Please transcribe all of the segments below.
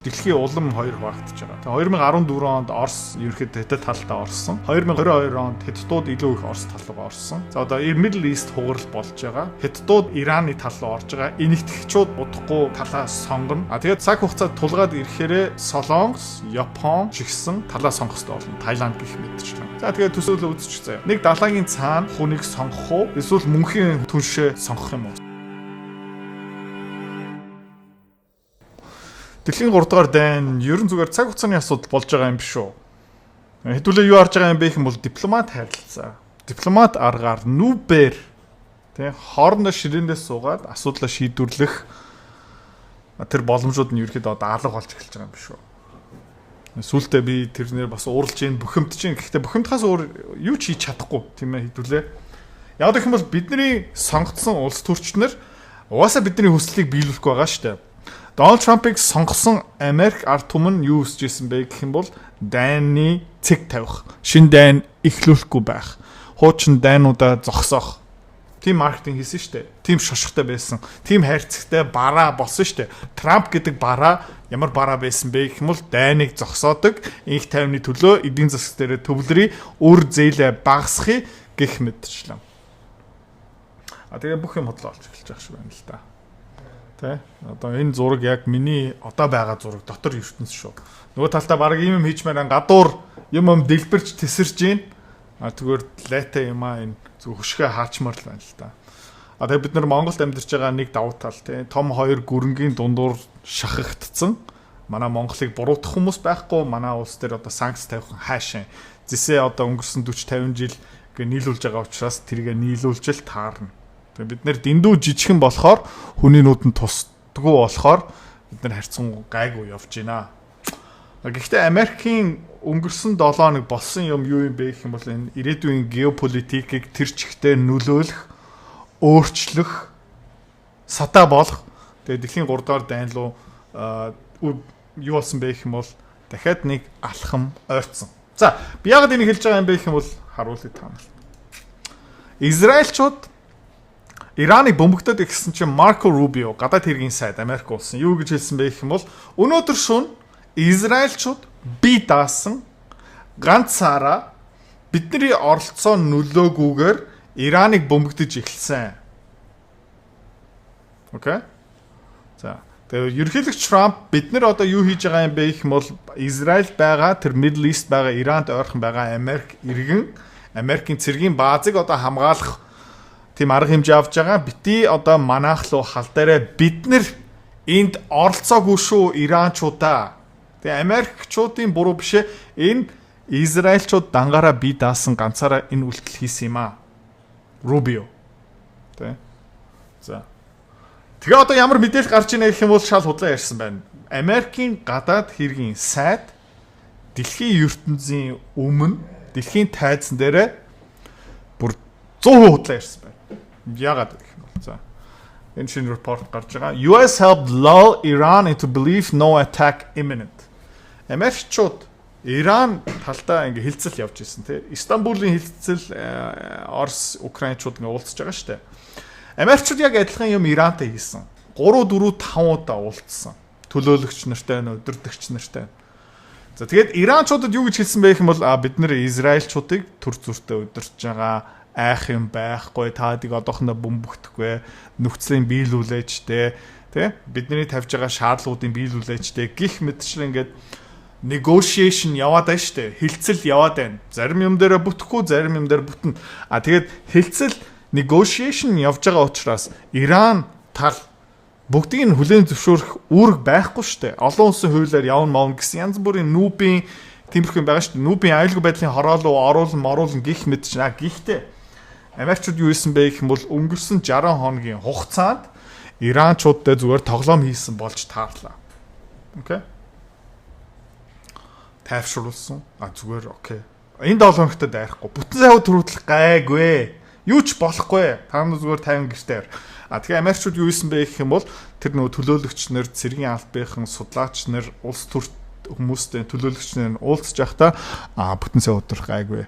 Дэлхийн улам хоёр хуваагдаж байгаа. 2014 онд Орос ерөнхийдөө Хятад талдаа орсон. 2022 онд Хятадууд илүү их Орос тал руу орсон. За одоо Middle East хугарал болж байгаа. Хятадууд Ираны тал руу орж байгаа. Энэтхэгчүүд удахгүй талаа сонгоно. Тэгээд цаг хугацаад тулгаад ирэхээр Солонгос, Япон жигсэн талаа сонгох хэрэгтэй болно. Таиланд гэх мэтчлэн. За тэгээд төсөөлөө үзчих заяа. Нэг далайгийн цаана хүнийг сонгох уу? Эсвэл мөнхийн түншээ сонгох юм уу? Дэлхийн 3 дугаар дайн ерөн зүгээр цаг хугацааны асуудал болж байгаа юм биш үү? Хэдүүлээ юу харж байгаа юм бэ гэх юм бол дипломат харилцаа. Дипломат аргаар нүбээр тий хоорондоо ширээндээ суугаад асуудлаа шийдвэрлэх тэр боломжууд нь ерөөхдөө одоо алга болж эхэлж байгаа юм биш үү? Сүүлдээ би тэрнэр бас ууралж ийн бухимдж ийн. Гэхдээ бухимдахаас өөр юу ч хийж чадахгүй тийм ээ хэдүүлээ. Яг гэх юм бол бидний сонгогдсон улс төрчнөр угаасаа бидний хүслийг биелүүлэх байгаа шүү дээ. Дональд Трампыг сонгосон Америк ард түмэн юу хүсэж ирсэн бэ гэх юм бол дайны цэг тавих, шин дайн эхлүүлэхгүй байх, хуучин дайнуудаа зогсоох. Тим маркетинг хийсэн шүү дээ. Тим шошготой байсан, тим хайрцагтай бараа болсон шүү дээ. Трамп гэдэг бараа ямар бараа байсан бэ гэх юм бол дайныг зогсоодог, инх тайвны төлөө эдийн засаг дээр төвлөрий, үр зээлээ багасгахыг гэх мэтчлэн. Тэгээ бүх юм хотлоо олж эхэлж байгаа шүү байна л да. Тэ одоо энэ зураг яг миний одоо байгаа зураг дотор ертөнц шүү. Нөгөө талдаа баг ийм юм хийж мээрэн гадуур юм дэлбэрч тесэрч гин. Тэгвэр лайта юм энэ зөв хөшгөө хаачмаар л байна л да. Тэгээ бид нар Монголд амьдарч байгаа нэг давуу тал тий. Том хоёр гүрэнгийн дундуур шахагдцсан. Манай Монголыг буруутгах хүмүүс байхгүй. Манай улс дээр одоо санкц тавих хаашаа. Зэсээ одоо өнгөрсөн 40 50 жил гээ нийлүүлж байгаа учраас тэргээ нийлүүлжэл таарна. Бид нэр дэндүү жижигхэн болохоор хүний нүдэнд тусдаггүй болохоор бид нар харьцан гайгүй явж байна. Гэхдээ Америкийн өнгөрсөн 7 хоног болсон юм юу юм бэ гэх юм бол энэ ирээдүйн геополитикийг тэр чигтээ нөлөөлөх, өөрчлөх, сатаа болох. Тэгээд дэлхийн 3 дугаар дайн руу юу болсон бэ гэх юм бол дахиад нэг алхам ойрцсон. За, би яагаад энийг хэлж байгаа юм бэ гэх юм бол харуулъя та нарт. Израильчууд Ираныг бөмбөгдөд гэсэн чинь Марко Рубио гадаад хэргийн сайд Америк улсын юу гэж хэлсэн бэ гэх юм бол өнөөдөр шөнө Израильчууд бие даасан ганцаараа бидний оролцоо нөлөөгүйгээр Ираныг бөмбөгдөж эхэлсэн. Окей? За. Тэгээ ерөнхийлөгч Трамп бид нар одоо юу хийж байгаа юм бэ гэх юм бол Израиль байгаа тэр Middle East байгаа Иранд ойрхон байгаа Америк иргэн Америкийн цэргийн баазыг одоо хамгаалах тийм арга хэмжээ авч байгаа. Бити одоо манайх руу халдаарай. Бид нар энд оролцоогүй шүү Иранчуудаа. Тэгээ Америкчуудын буруу бишээ. Энэ Израильчууд дангаараа бие даасан ганцаараа энэ үйлдэл хийсэн юм аа. Рубио. Тэ. За. Тэгээ одоо ямар мэдээлэл гарч ийнэ гэх юм бол шал худлаа ярьсан байна. Америкийн гадаад хэргийн сайд дэлхийн ертөнцийн өмнө дэлхийн тайзан дээрээ бүр 100% худлаа ярьсан байна. Яагаад гэх юм бол за энэ шинэ report гарч байгаа. US helped lull Iran into belief no attack imminent. Америкчууд Иран талдаа ингээ хилцэл явж ирсэн тий. Истанбулын хилцэл Орос Украинчууд ингээ уулзж байгаа шүү дээ. Америкчууд яг адилхан юм Ирантай хийсэн. 3 4 5 удаа уулзсан. Төлөөлөгч нартай, өдөрдөгч нартай. За тэгээд Иранчуудад юу гэж хэлсэн бэ гэх юм бол бид нэр Израильчуудыг төр зүртээ өдөрч байгаа айх юм байхгүй таадыг одоохондоо бөмбөгдөхгүй нөхцөлийн биелүүлээч тий бидний тавьж байгаа шаардлагуудын биелүүлээчтэй гих мэтчлэн ингээд negotiation яваад байна штэ хилцэл яваад байна зарим юм дээр бүтэхгүй зарим юм дээр бүтэн тэгээд хилцэл negotiation явж байгаа учраас Иран тал бүгдийг нь хүлээн зөвшөөрөх үүрэг байхгүй штэ олон улсын хуулиар явна мовн гэсэн янз бүрийн нүүбийн тиймэрхүү юм байгаа штэ нүүбийн аюулгүй байдлын хороолоо оруулан гих мэтчлэн гихтэй Америкчууд юу хийсэн бэ гэх юм бол өнгөрсөн 60 хоногийн хугацаанд Иранчуудтай зүгээр тоглоом хийсэн болж таарлаа. Окей. Тайвшруулсан. Зүгээр окей. Энэ 7 хоногт дайрахгүй. Бүтэн сая төрүүлэх гайгүй. Юу ч болохгүй. Та нар зүгээр 50 гэртээр. Тэгэхээр Америкчууд юу хийсэн бэ гэх юм бол тэр нөгөө төлөөлөгч нар, цэргийн албахан, судлаач нар, улс төрт хүмүүстэй төлөөлөгч нар уулзж байхдаа бүтэн сая өдрөх гайгүй.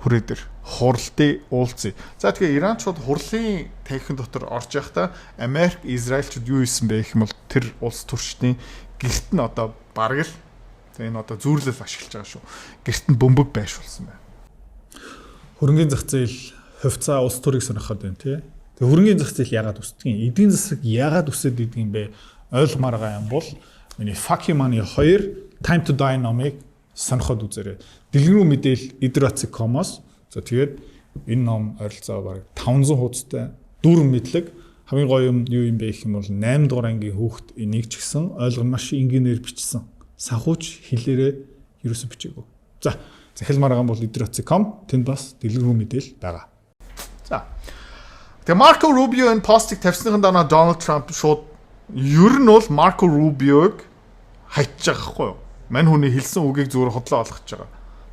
Хүрээдэр хурлын уулзъя. За тэгэхээр Иранчууд хурлын танхим дотор орж байхдаа Америк, Израильчууд юу хийсэн бэ гэх юм бол тэр улс төрчдийн гэрт нь одоо бараг л энэ одоо зүүрлэл ашиглаж байгаа шүү. Гэрт нь бөмбөг байшуулсан байна. Хөрөнгөний зах зээл хувьцаа улс төрийг сонирхоод байна тий. Тэгээ хөрөнгөний зах зээл яагаад өсдөг юм? Эдийн засаг яагаад өсөд идэг юм бэ? Ойлгомоор байгаа юм бол миний Fuck You Money 2 Time to Die номыг сонирхоод үзээрэй. Дэлгэрэнгүй мэдээлэл Idratsi.com-оос за тэгээд энэ ном ойролцоо бараг 500 хуудастай дүрм мэдлэг хамгийн гоё юм юу юм бэ гэх юм бол 8 дугаар ангийн хүүхэд энийг ч гэсэн ойлгон маш энгийнээр бичсэн. Санхүүч хэлээрээ ерөөсө бичээгүй. За захилмаар байгаа бол Idratsi.com тэнд бас дэлгэрэнгүй мэдээлэл байгаа. За. Тэгээ Марко Рубио энэ постыг тавьсныхан дараа Дональд Трамп шууд ер нь бол Марко Рубиог хайчих байхгүй юу? Мань хүний хэлсэн үгийг зүгээр хотлоо олгож байгаа.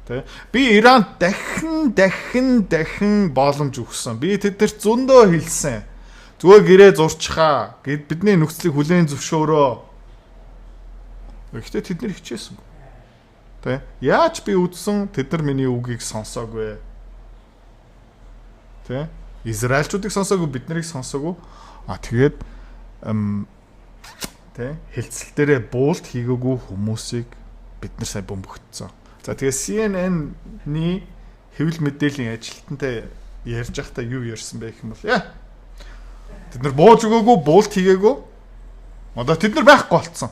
Тэ? Би Иранд дахин боломж өгсөн. Би тэднэрт зөндөө хэлсэн. Зүгээр гэрээ зурчихаа. Бидний нөхцөлийг хүлээн зөвшөөрөө. Гэхдээ тэд нар хичээсэн. Тэ? Яаж би үдсэн тэд нар миний үгийг сонсоогүй. Тэ? Израильчуудыг сонсоогүй, бид нарыг сонсоогүй. Тэгээд тэ хэлцэл дээрээ буулт хийгээгүй хүмүүсийг бид нар сайн бөмбөгдсөн. За тэгээ CNN-ний хэвлэл мэдээллийн ажилтнтай ярьж байхдаа юу ярьсан бэ гэх юм бол тэд нар бууж өгөөгүй, буулт хийгээгүй. Одоо тэд нар байхгүй болцсон.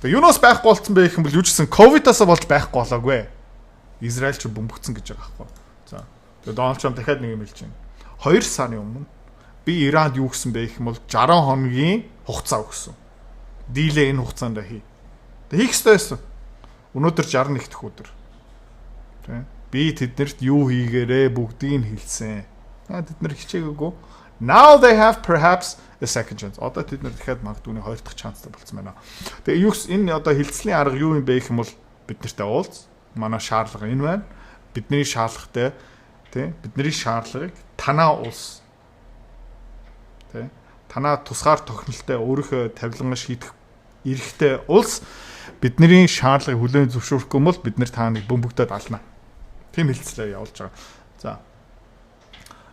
Тэгээ юунаас байхгүй болцсон бэ гэх юм бол юу ч гэсэн ковидаас болж байхгүй болоогүй. Израильч бөмбөгдсөн гэж байгаа байхгүй. За тэгээ Дональд Трамп дахиад нэг юм хэлж байна. 2 сарын өмнө би Иранд юу гэсэн бэ гэх юм бол 60 хоногийн хугацаа өгсөн. Дийлээ энэ хугацаанд хий. Тэг хийх ёстойсэн. Өнөөдөр 61 дахь өдөр. Тэ? Би тэднэрт юу хийгээрээ бүгдийг нь хэлсэн. Тэд нар хичээгээгүй. Now they have perhaps a second chance. Одоо тэд нар дахиад магадгүй 2 дахь шанстай болсон байна. Тэгээ юу энэ одоо хилцлийн арга юу юм бэ гэх юм бол бид нартай уулз. Манай шаардлага энэ байна. Бидний шаардлагатай тэ бидний шаардлагыг танаа улс тэ танаа тусгаар тохиролтой өөрийнхөө тавилангаа шийдэх эрэхтэй улс бидний шаардлагыг хүлээн зөвшөөрөхгүй бол бид нэр тааныг бөмбөгдөд ална. Тим хэлцлээ явуулж байгаа. За.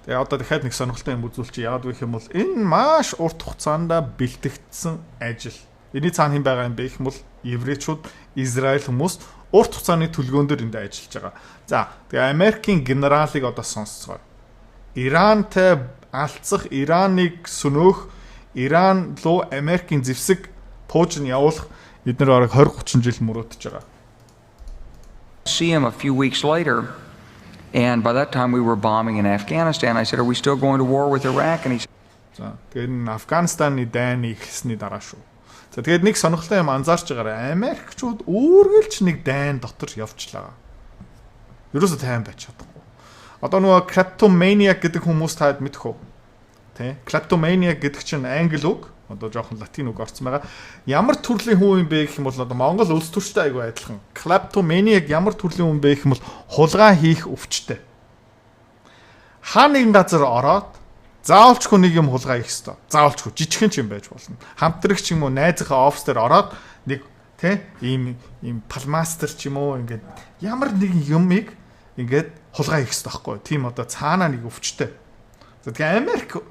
Тэгээ одоо дахиад нэг сонирхолтой юм үзүүлчих. Яагаад вэ гэх юм бол энэ маш урт хугацаанд бэлтгэгдсэн ажил. Эний цаана хэн байгаа юм бэ гэх юм бол еврейчүүд, Израиль хүмүүс урт хугацааны төлгөөн дээр энд ажиллаж байгаа. За. Тэгээ Америкийн генералыг одоо сонсцгоо. Ирантай алцах, Ираныг сөнөөх, Иран руу Америкийн зэвсэг пуужин явуулах бид нар бараг 20-30 жил мөрөөдөж байгаа. See him a few weeks later, and by that time we were bombing in Afghanistan. I said, "Are we still going to war with Iraq?" And he said, "За, тэгээд энэ Афганистаны дайны ихсний дараа шүү." За, тэгээд нэг сонирхолтой юм анзаарч байгаарай. Америкчууд өөргөлч нэг дайн дотор явчлаа. Ерөөсөө тайван байж чадахгүй. Одоо нөгөө kleptomaniac гэдэг хүмүүс таад мэдэх үү? Тэ? Kleptomaniac гэдэг чинь англи үг. Одоо жоохон латин үг орсон байгаа. Ямар төрлийн хүн юм бэ гэх юм бол одоо Монгол улс төрчтэй айгүй адилхан. Kleptomaniac ямар төрлийн хүн бэ гэх юм бол хулгай хийх өвчтэй. Хаа нэгэн газар ороод заавалчгүй нэг юм хулгай хийх ёстой. Заавалчгүй жижигхэн ч юм байж болно. Хамтрагч юм уу найзынхаа офс дээр ороод нэг тэ ийм палмастер ч юм уу ингээд ямар нэгэн юмыг ингээд хулгай хийх ёстой байхгүй. Тийм одоо цаанаа нэг өвчтэй. За тэгээ Америк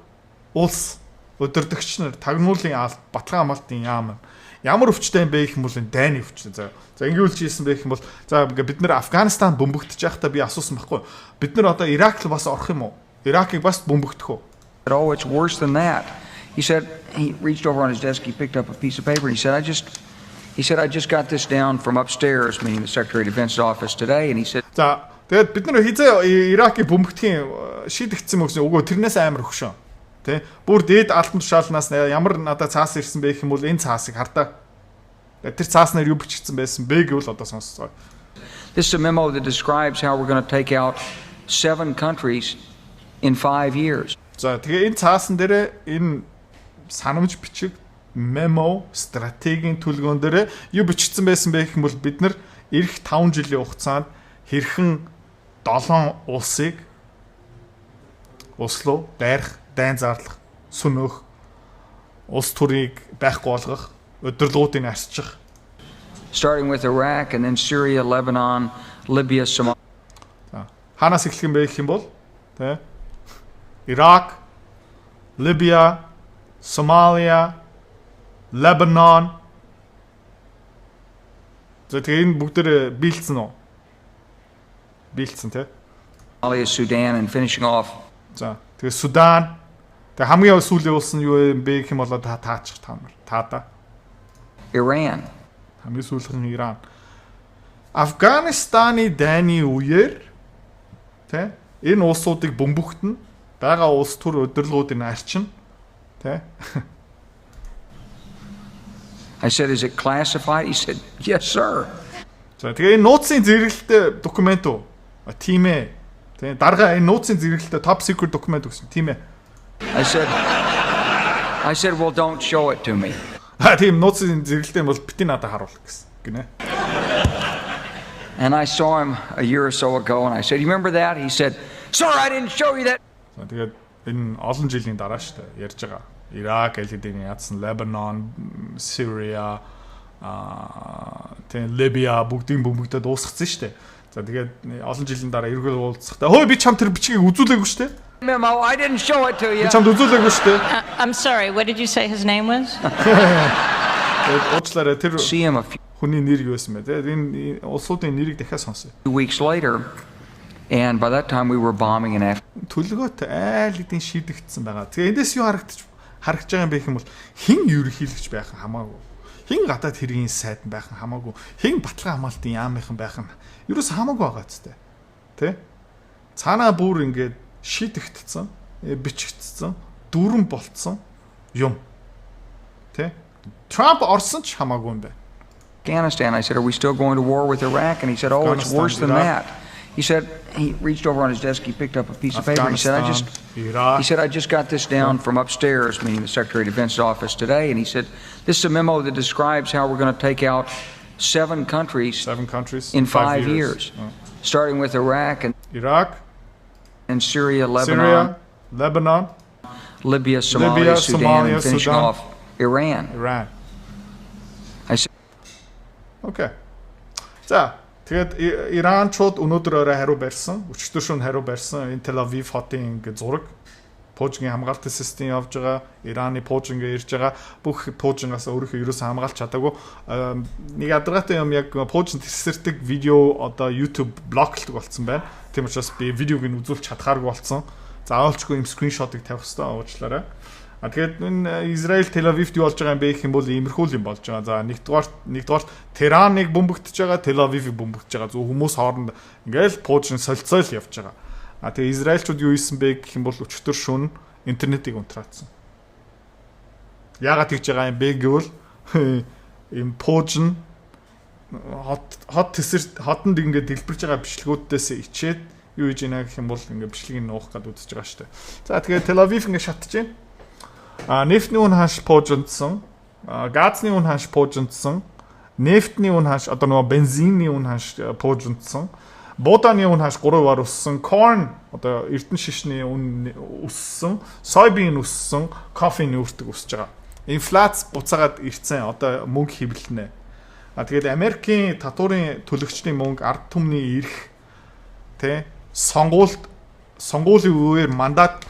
улс өдөрдөгч нар тагнуулын алт Батлан амалтын яам ямар өвчтэй юм бэ гэх юм бол энэ дайны өвчтэй. За ингэүүлж ийсэн бэ гэх юм бол за бид нэр Афганистан бөмбөгдөж байхдаа би асуусан байхгүй. Бид нар одоо Ирак л бас орох юм уу? Иракийг бас бөмбөгдөх үү? "Oh, it's worse than that." He said he reached over on his desk, he picked up a piece of paper and he said, I just got this down from upstairs, meaning the Secretary of Defense's office today, and he said, "За тэгээд бид нар хизээ Иракийг бөмбөгдөхийн шийдэгдсэн мөксөн өгөө тэрнээс амар өгшөө." Тэ бүр дээд алтан тушаалнаас ямар надад цаас ирсэн бэ гэх юм бол энэ цаасыг хардаа. Тэр цааснаар юу бичигдсэн байсан бэ гэвэл одоо сонсцгоо. "This is a memo that describes how we're going to take out 7 countries in 5 years." За тэгээ энэ цаасан дээр энэ санамж бичиг memo стратегийн төлгөөн дээр юу бичигдсэн байсан бэ гэх юм бол бид нар эх 5 жилийн хугацаанд хэрхэн 7 улсыг Осло дайрах, дайн зарлах, сөнөөх, улс төрийг байхгүй болгох, өдөрлгүүдийг арччих. Starting with Iraq and then Syria, Lebanon, Libya, Somalia. Ханаас эхлэх юм бэ гэх юм бол тэ Ирак, Libya, Somalia, Lebanon За тэгээ энэ бүгдээр биелсэн үү? Биелсэн тий. Somalia, Sudan, and finishing off За тэгээ Судан. Тэгээ хамгийн сүүлийн улс нь юу бэ гэх юм бол таачих таамар. Таада. Iran. Хамгийн сүүлхэн Иран. Афганистаны дайны үеэр тий энэ улсуудыг бөмбөгтөн байгаа улс төр удирдлагуудын арчин тий. I said, is it classified? He said, yes, sir. За тэгээ энэ нууцын зэрэгэлтэй документ уу? Тийм ээ. Тэ дарга энэ нууцын зэрэгэлтэй top secret документ гэсэн. Тийм ээ. I said, well, don't show it to me. Тийм нууцын зэрэгэлтэй бол бити надад харуул гэсэн. Гинэ. And I saw him a year or so ago, and I said, you remember that? He said, sir, I didn't show you that. За тэгээд энэ олон жилийн дараа шүү дээ ярьж байгаа. Ирак, Эльдийн яатсан, Lebanon, Syria, тэ Libya бүгдийн бөмбөгдөд дуусгацсан шүү дээ. За тэгээд олон жилийн дараа эргэл уулзахдаа хөөе би чам тэр бичгийг үзүүлээгүй шүү дээ. Memo, I didn't show it to you. Би чамд үзүүлээгүй шүү дээ. I'm sorry, what did you say his name was? Тэгээд уучлаарай тэр See him a few хүний нэр юу байсан бэ? Тэгээд энэ улсуудын нэрийг дахиад сонсъё. weeks later, and by that time we were bombing in Afghanistan. Төлгөөт айл хэдийн шийдэгдсэн байгаа. Тэгээ эндээс юу харагдаж байгаа юм бэ гэх юм бол хэн ерөнхийлөгч байх нь хамаагүй. Хэн гадаад хэргийн сайд нь байх нь хамаагүй. Хэн баталгаа хамгаалтын яамынхан байх нь ерөөс хамаагүй байгаа ч тэ. Цаанаа бүр ингээд шийдэгдсэн, бичигдсэн, дүүрэн болцсон юм. Тэ. Трамп орсон ч хамаагүй юм байна. Afghanistan. I said, are we still going to war with Iraq? And he said, oh, it's worse than Iraq. that. He said, he reached over on his desk, he picked up a piece of paper, and he said, Iraq. I just got this down from upstairs, meaning the Secretary of Defense's office today, and he said, this is a memo that describes how we're going to take out 7 countries in 5 years, starting with Iraq and Iraq, Syria, Lebanon, Libya, Somalia, Sudan, and finishing off Iran. I said, окей. За тэгээд Иранчууд өнөөдөр орой хариу барьсан, өчигдөр шөнө хариу барьсан. Энэ Tel Aviv хотын ингээ зураг. Пуужингийн хамгаалтын систем явж байгаа. Ираны пууж ингээ ирж байгаа. Бүх пуужингаас өөрийнхөө ерөөсөө хамгаалж чадаагүй. Нэг ядаргаатай юм яг пуужинд тесэрдэг видео одоо YouTube блоклдог болсон байна. Тийм учраас би видеог нь үзүүлж чадхааргүй болсон. Заавалчгүй юм скриншотыг тавих хэрэгтэй уучлаарай. Тэгээд энэ Израиль Tel Avivд юу болж байгаа юм бэ гэх юм бол иймэрхүү юм болж байгаа. За нэгдүгээр Тераныг бөмбөгдөж байгаа, Tel Avivыг бөмбөгдөж байгаа. Зөв хүмүүс хооронд ингээл пуужин солилцоол явж байгаа. Тэгээ Израильчууд юу хийсэн бэ гэх юм бол өчтөр шөнө интернетийг унтраацсан. Яагаад тэгж байгаа юм бэ гэвэл ийм пуужин хот тесэр хотонд ингээд дэлбэрж байгаа бичлэгүүдээс ичээд юу хийж ийна гэх юм бол ингээд бичлэгийг нуух гээд үзэж байгаа шүү дээ. За тэгээд Tel Aviv ингээд шатж байна. Нефтний үн хаш пуужинтсан, газны үн хаш пуужинтсан, нефтний үн хаш одоо нөгөө бензиний үн хаш пуужинтсан, бууданы үн хаш 3-аар өссөн, corn одоо эрдэнэ шишний үн өссөн, soybean өссөн, кофений үртэг өсөж байгаа. Инфляц буцаагаад ирцэн одоо мөнгө хэвлэнэ. Тэгээд Америкийн татварын төлөгчдийн мөнгө ард түмний ирэх тэ сонгуулийн үеэр мандат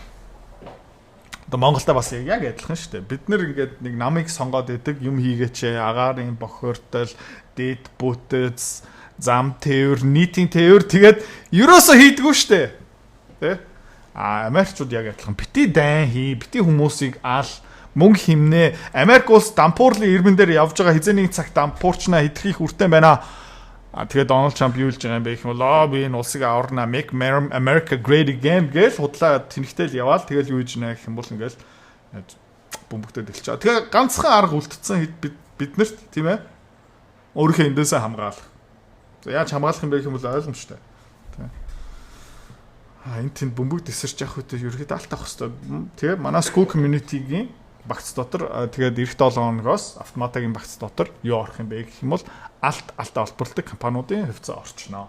одоо Монголда бас яг адилхан шүү дээ. Бид нэр ингээд нэг намыг сонгоод идэг юм хийгээч, агаарын бохирдол, дэд бүтэц, зам тээвэр, нийтийн тээвэр тэгээд ерөөсөө хийдэггүй шүү дээ. Тэ? Америкчууд яг адилхан. Бити дайн хий, бити хүмүүсийг аал мөнгө химнэ. Америк улс дампуурлын ирмэн дээр явж байгаа хизээний цагт дампуурчнаа хэдхийх үртэй байна. Тэгээд Дональд Трамп юу хэлж байгаа юм бэ гэх юм бол би энэ улсыг аварна, make America great again гэж худлаа тэнхтэл яваал тэгэл юу хийж нэ гэх юм бол ингээл бөмбөгтөд хэлж байгаа. Тэгээ ганцхан арга үлдсэн биднэрт тийм ээ. Өөрийнхөө эндээсээ хамгаалах. За яаж хамгаалах юм бэ гэх юм бол ойлгомжтой. Тийм. Энэ тэнд бөмбөг тесэрч явах үед ерөөхдөө алт авах хэрэгтэй. Тэгээ манай school community-гийн багц дотор тэгээд эх 7 хоногоос автоматагийн багц дотор юу орох юм бэ гэх юм бол алтаа олборлдог компаниудын хөвцөө орчноо.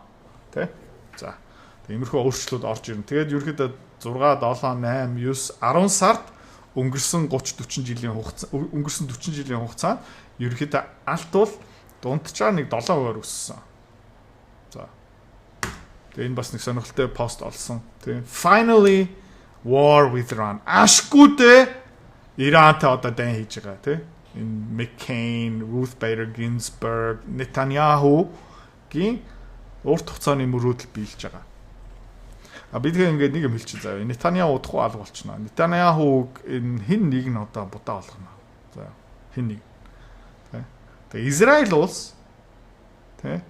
Тэ? За. Иймэрхүү өөрчлөлт орж ирнэ. Тэгээд ерөөхдөө 6, 7, 8, 9, 10 сард өнгөрсөн 30-40 жилийн хугацаанд ерөөхдөө алт бол дундчаар нэг 7% өссөн. За. Тэгээд энэ бас нэг сонирхолтой пост олсон. Тийм. Finally war with Iran. Ашгүйдээ Ирантай одоо дайн хийж байгаа тий. энэ McCain, Ruth Bader Ginsburg, Netanyahu-гийн урт хугацааны мөрөөдөл биелж байгаа. Бид ингээд нэг юм хэлчих заяа. Netanyahu удахгүй алга болчихно. Netanyahu-г энэ хин нэг нь одоо будаа болгоно. За хин нэг. Тэгээ Израиль улс тэ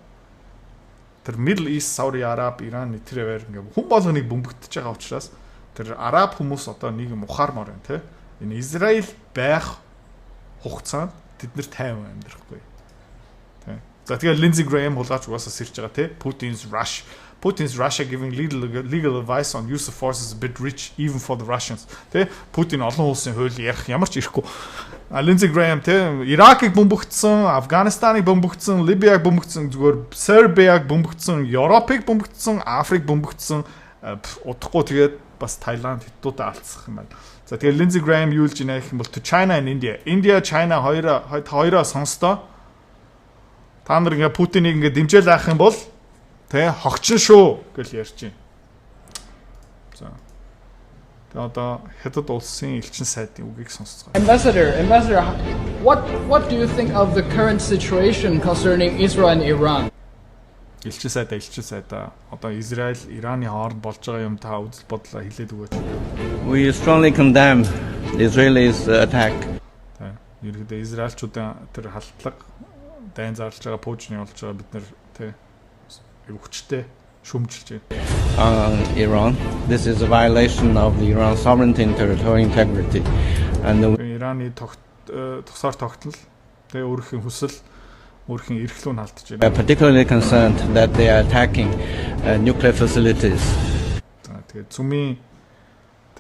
тэр Middle East, Saudi Arab, Iran нэтрэвэр ингээд хүн болгоныг бөмбөгдөж байгаа учраас тэр араб хүмүүс одоо нэг юм ухаармаар байна тэ. Энэ Израиль байх хугацаанд тэд нэр тайван амьдрахгүй. Тэ. За тэгээ Lindsey Graham хулгайч угаасаа сэрж байгаа тэ. Putin's Russia giving legal advice on use of force is a bit rich even for the Russians. Тэ Путин олон улсын хууль ярих ямар ч ирэхгүй. Lindsey Graham тэ Иракийг бөмбөгдсөн, Афганистаныг бөмбөгдсөн, Либияг бөмбөгдсөн, зүгээр Сербияг бөмбөгдсөн, Европыг бөмбөгдсөн, Африк бөмбөгдсөн, удахгүй тэгээд бас Таиланд хятадуудаа алдсах юм байна. За тэгээд Lindsey Graham юу гэж нэх юм бол to China and India. India, China хоёроо сонстоо. Та нар ингээ Путинийг ингээ дэмжээл авах юм бол тэ хогчин шүү гэж ярьж байна. За. Тэгээд одоо хятад улсын элчин сайдын үгийг сонсцгоо. Ambassador, what do you think of the current situation concerning Israel and Iran? Элчин сайдаа одоо Израиль, Ираны хооронд болж байгаа юм та үзэл бодлоо хэлээд өгөөч. We strongly condemn Israelis attack. Тэ. Ерөнхийдөө Израильчуудын тэр халдлага дайн зарлж байгаа пуужны болж байгаа бид нэр тэ хүчтэй шүмжилж байна. Iran. This is a violation of the Iran sovereignty and territorial integrity. And Ираны тусаар тогтнол тэгээ өөрхийн хүсэл өөрхийн эрхлүүн алдж we are байна. particularly concerned that they are attacking nuclear facilities. Тэгээ цүмийн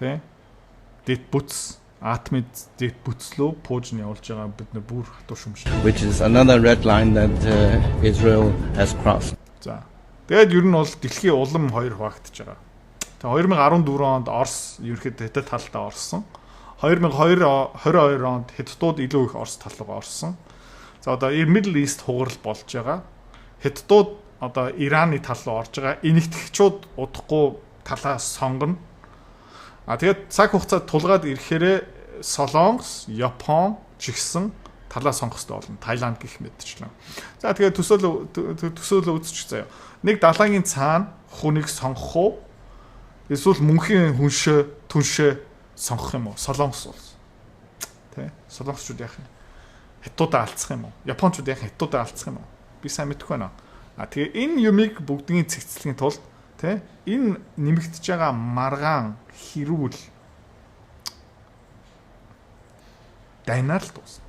тэ дэд бүц атомын дэд бүцлөө пуужны явуулж байгаа бид нар бүр хатуу шүмж. Which is another red line that Israel has crossed. За. Тэгээд ер нь бол дэлхийн улам хоёр хуваагдж байгаа. Тэгээ 2014 онд Орос ерөөхдөө хятад талдаа орсон. 2022 онд хятадууд илүү их Орос тал руу орсон. За одоо Middle East хугарал болж байгаа. Хятадууд одоо Ираны тал руу орж байгаа. Энэтхэгчүүд удахгүй талаа сонгоно. Тэгээд цаг хугацаа тулгаад ирэхээр Солонгос, Япон ч ихсэн талаа сонгох хэрэгтэй болно. Таиланд гэх мэтчлэн. За тэгээд төсөөлө үзчих заяа. Нэг далайгийн цаана хүнийг сонгох уу? Эсвэл мөнхийн түншээ сонгох юм уу? Солонгос улс. Тэ? Солонгосчууд яах юм? Хятадуудаа алдсах юм уу? Япончууд яах хятадуудаа алдсах юм уу? Би сайн мэдэхгүй байна. Тэгээ энэ юмыг бүгдийн цэгцлэхийн тулд тэ энэ нэмэгдэж байгаа маргаан хэрүүл дайнаар л дуусна.